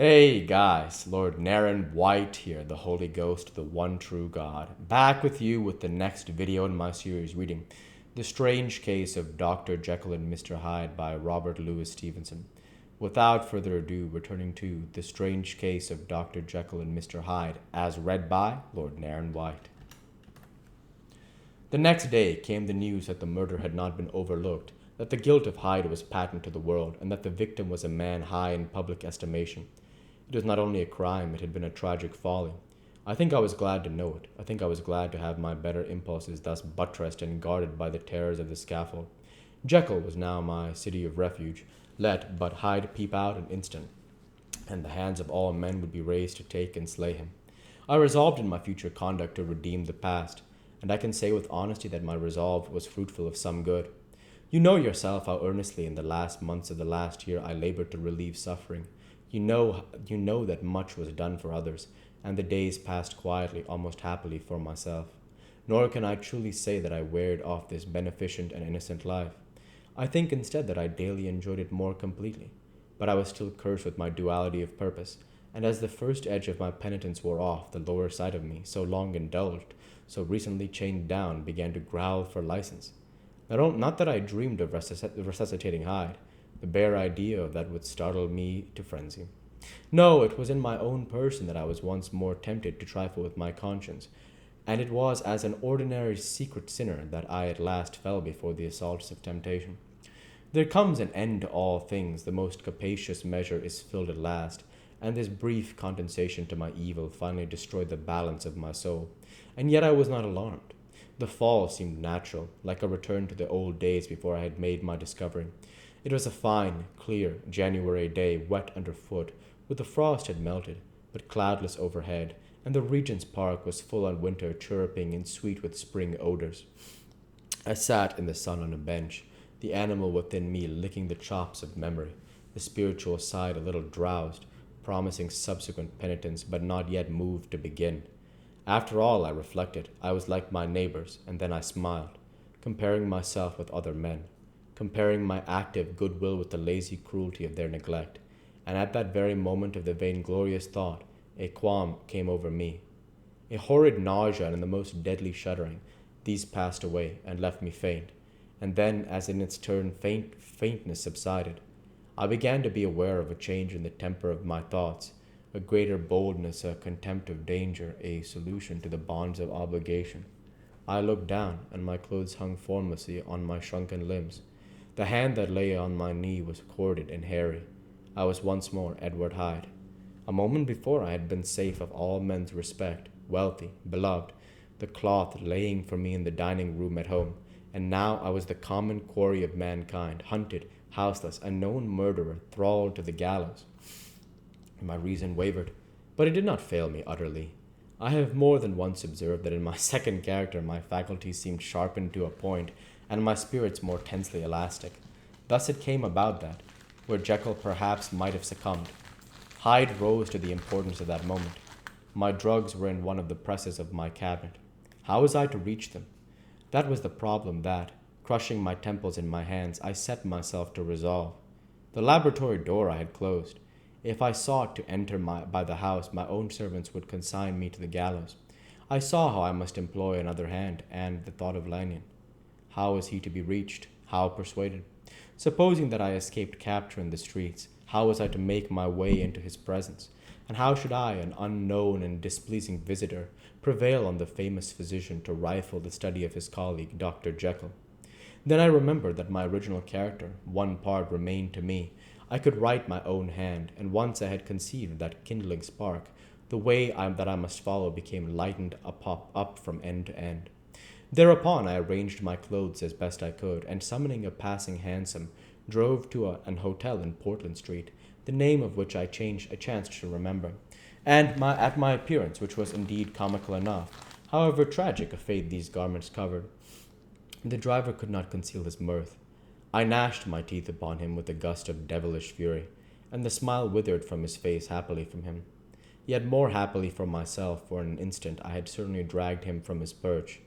Hey guys, Lord Naren White here, the Holy Ghost, the one true God, back with you with the next video in my series reading The Strange Case of Dr. Jekyll and Mr. Hyde by Robert Louis Stevenson. Without further ado, returning to The Strange Case of Dr. Jekyll and Mr. Hyde, as read by Lord Naren White. The next day came the news that the murder had not been overlooked, that the guilt of Hyde was patent to the world, and that the victim was a man high in public estimation. It was not only a crime, it had been a tragic folly. I think I was glad to know it. I think I was glad to have my better impulses thus buttressed and guarded by the terrors of the scaffold. Jekyll was now my city of refuge. Let but Hyde peep out an instant, and the hands of all men would be raised to take and slay him. I resolved in my future conduct to redeem the past, and I can say with honesty that my resolve was fruitful of some good. You know yourself how earnestly in the last months of the last year I labored to relieve suffering. You know that much was done for others, and the days passed quietly, almost happily for myself. Nor can I truly say that I wearied off this beneficent and innocent life. I think instead that I daily enjoyed it more completely. But I was still cursed with my duality of purpose, and as the first edge of my penitence wore off, the lower side of me, so long indulged, so recently chained down, began to growl for license. Not that I dreamed of resuscitating Hyde. The bare idea of that would startle me to frenzy. No, it was in my own person that I was once more tempted to trifle with my conscience, and it was as an ordinary secret sinner that I at last fell before the assaults of temptation. There comes an end to all things, the most capacious measure is filled at last, and this brief condensation to my evil finally destroyed the balance of my soul. And yet I was not alarmed. The fall seemed natural, like a return to the old days before I had made my discovery. It was a fine, clear January day, wet underfoot, with the frost had melted, but cloudless overhead, and the Regent's Park was full on winter, chirruping and sweet with spring odors. I sat in the sun on a bench, the animal within me licking the chops of memory, the spiritual side a little drowsed, promising subsequent penitence, but not yet moved to begin. After all, I reflected, I was like my neighbors, and then I smiled, comparing myself with other men, comparing my active goodwill with the lazy cruelty of their neglect. And at that very moment of the vainglorious thought, a qualm came over me. A horrid nausea and the most deadly shuddering. These passed away and left me faint. And then, as in its turn faintness subsided, I began to be aware of a change in the temper of my thoughts, a greater boldness, a contempt of danger, a solution to the bonds of obligation. I looked down, and my clothes hung formlessly on my shrunken limbs. The hand that lay on my knee was corded and hairy. I was once more Edward Hyde. A moment before I had been safe of all men's respect, wealthy, beloved, the cloth laying for me in the dining room at home, and now I was the common quarry of mankind, hunted, houseless, a known murderer, thralled to the gallows. My reason wavered, but it did not fail me utterly. I have more than once observed that in my second character my faculties seemed sharpened to a point, and my spirits more tensely elastic. Thus it came about that, where Jekyll perhaps might have succumbed, Hyde rose to the importance of that moment. My drugs were in one of the presses of my cabinet. How was I to reach them? That was the problem that, crushing my temples in my hands, I set myself to resolve. The laboratory door I had closed. If I sought to enter by the house, my own servants would consign me to the gallows. I saw how I must employ another hand, and the thought of Lanyon. How was he to be reached? How persuaded? Supposing that I escaped capture in the streets, how was I to make my way into his presence? And how should I, an unknown and displeasing visitor, prevail on the famous physician to rifle the study of his colleague, Dr. Jekyll? Then I remembered that my original character, one part, remained to me. I could write my own hand, and once I had conceived that kindling spark, the way that I must follow became lightened up from end to end. Thereupon I arranged my clothes as best I could, and summoning a passing hansom, drove to an hotel in Portland Street, the name of which I chanced to remember, and at my appearance, which was indeed comical enough, however tragic a fate these garments covered, the driver could not conceal his mirth. I gnashed my teeth upon him with a gust of devilish fury, and the smile withered from his face happily from him. Yet more happily for myself, for in an instant I had certainly dragged him from his perch.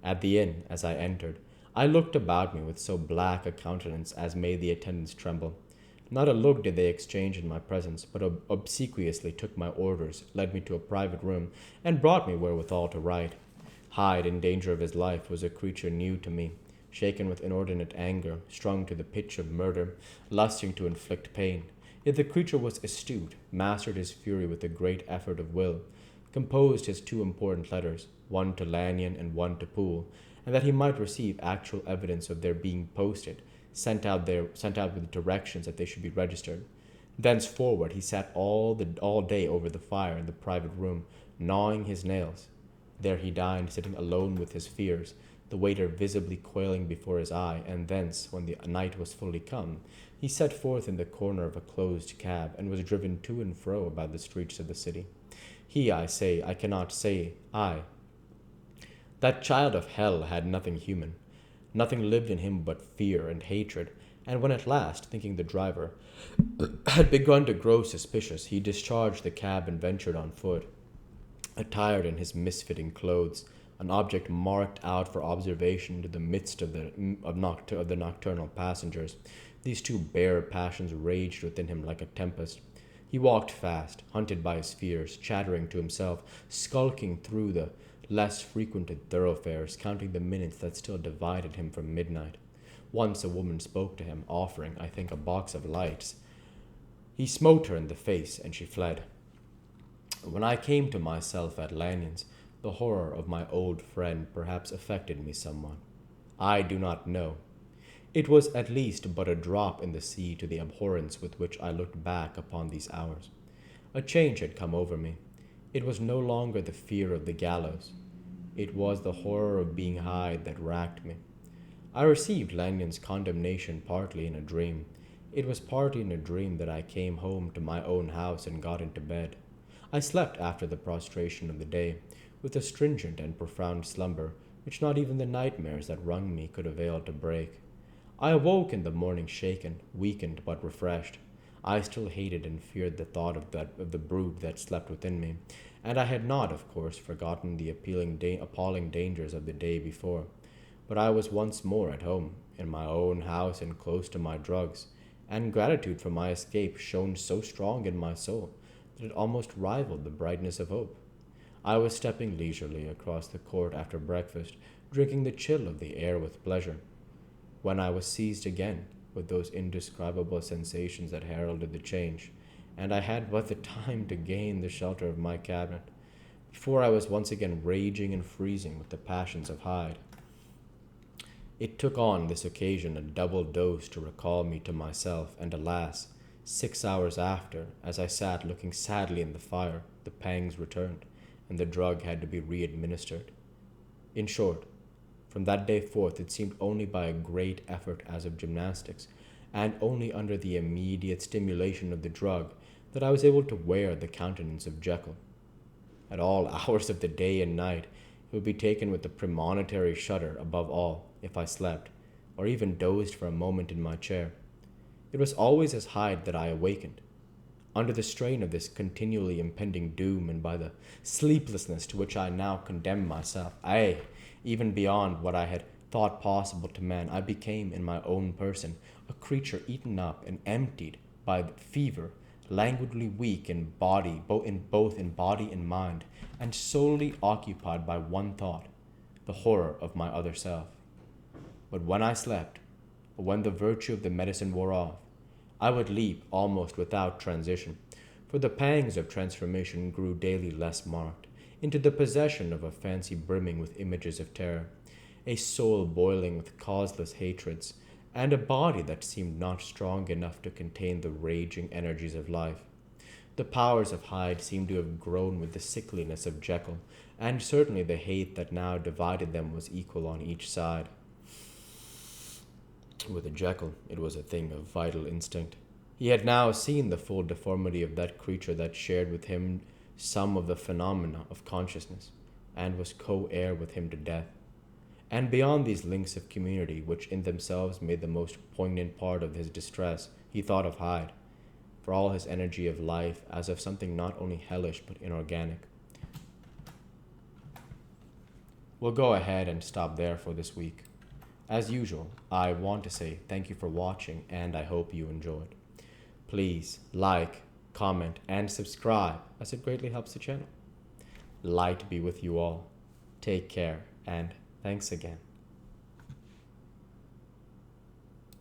At the inn, as I entered, I looked about me with so black a countenance as made the attendants tremble. Not a look did they exchange in my presence, but obsequiously took my orders, led me to a private room, and brought me wherewithal to write. Hyde, in danger of his life, was a creature new to me, shaken with inordinate anger, strung to the pitch of murder, lusting to inflict pain. Yet the creature was astute, mastered his fury with a great effort of will, composed his two important letters, one to Lanyon and one to Poole, and that he might receive actual evidence of their being posted, sent out with directions that they should be registered. Thenceforward he sat all day over the fire in the private room, gnawing his nails. There he dined, sitting alone with his fears, the waiter visibly quailing before his eye, and thence, when the night was fully come, he set forth in the corner of a closed cab, and was driven to and fro about the streets of the city. He, I say, I cannot say, I. That child of hell had nothing human. Nothing lived in him but fear and hatred, and when at last, thinking the driver had begun to grow suspicious, he discharged the cab and ventured on foot, attired in his misfitting clothes, an object marked out for observation into the midst of the nocturnal passengers. These two bare passions raged within him like a tempest. He walked fast, hunted by his fears, chattering to himself, skulking through the less frequented thoroughfares, counting the minutes that still divided him from midnight. Once a woman spoke to him, offering, I think, a box of lights. He smote her in the face, and she fled. When I came to myself at Lanyon's, the horror of my old friend perhaps affected me somewhat. I do not know. It was at least but a drop in the sea to the abhorrence with which I looked back upon these hours. A change had come over me. It was no longer the fear of the gallows. It was the horror of being Hyde that racked me. I received Lanion's condemnation partly in a dream. It was partly in a dream that I came home to my own house and got into bed. I slept after the prostration of the day, with a stringent and profound slumber, which not even the nightmares that wrung me could avail to break. I awoke in the morning shaken, weakened, but refreshed. I still hated and feared the thought of the brood that slept within me, and I had not, of course, forgotten the appalling dangers of the day before. But I was once more at home, in my own house and close to my drugs, and gratitude for my escape shone so strong in my soul that it almost rivaled the brightness of hope. I was stepping leisurely across the court after breakfast, drinking the chill of the air with pleasure, when I was seized again with those indescribable sensations that heralded the change, and I had but the time to gain the shelter of my cabinet, before I was once again raging and freezing with the passions of Hyde. It took on this occasion a double dose to recall me to myself, and alas, 6 hours after, as I sat looking sadly in the fire, the pangs returned, and the drug had to be re-administered. In short, from that day forth it seemed only by a great effort as of gymnastics, and only under the immediate stimulation of the drug, that I was able to wear the countenance of Jekyll. At all hours of the day and night, it would be taken with a premonitory shudder above all, if I slept, or even dozed for a moment in my chair. It was always as Hyde that I awakened, under the strain of this continually impending doom, and by the sleeplessness to which I now condemned myself, aye, even beyond what I had thought possible to man, I became, in my own person, a creature eaten up and emptied by fever, languidly weak in body, both in body and mind, and solely occupied by one thought, the horror of my other self. But when I slept, or when the virtue of the medicine wore off, I would leap almost without transition, for the pangs of transformation grew daily less marked, into the possession of a fancy brimming with images of terror, a soul boiling with causeless hatreds, and a body that seemed not strong enough to contain the raging energies of life. The powers of Hyde seemed to have grown with the sickliness of Jekyll, and certainly the hate that now divided them was equal on each side. With a Jekyll, it was a thing of vital instinct. He had now seen the full deformity of that creature that shared with him some of the phenomena of consciousness, and was co-heir with him to death. And beyond these links of community, which in themselves made the most poignant part of his distress, he thought of Hyde, for all his energy of life, as of something not only hellish but inorganic. We'll go ahead and stop there for this week. As usual, I want to say thank you for watching, and I hope you enjoyed. Please like, comment, and subscribe, as it greatly helps the channel. Light be with you all. Take care, and thanks again.